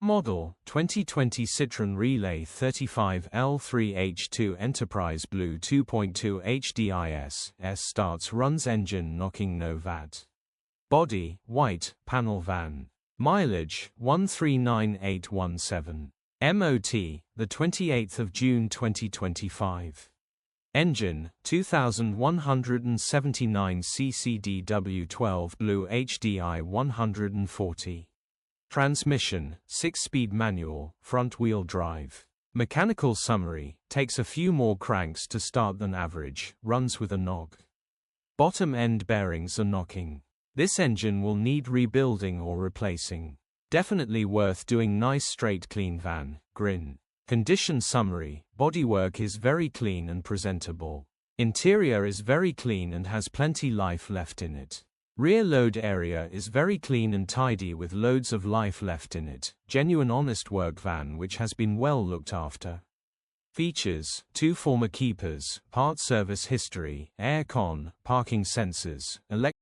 Model 2020 Citroen Relay L3h2 Enterprise Blue 2.2 HDIS S starts runs engine knocking no VAT. Body white panel van. Mileage 139817. MOT the 28th of June 2025. Engine 2179 cc/dw12 BLUEHDI 140. Transmission 6-speed manual, front-wheel drive. Mechanical summary: takes a few more cranks to start than average, runs with a knock. Bottom end bearings are knocking. This engine will need rebuilding or replacing. Definitely worth doing. Nice straight clean van, grin. Condition summary: bodywork is very clean and presentable. Interior is very clean and has plenty life left in it. Rear load area is very clean and tidy with loads of life left in it. Genuine honest work van which has been well looked after. Features: 2 former keepers, part service history, air con, parking sensors, electric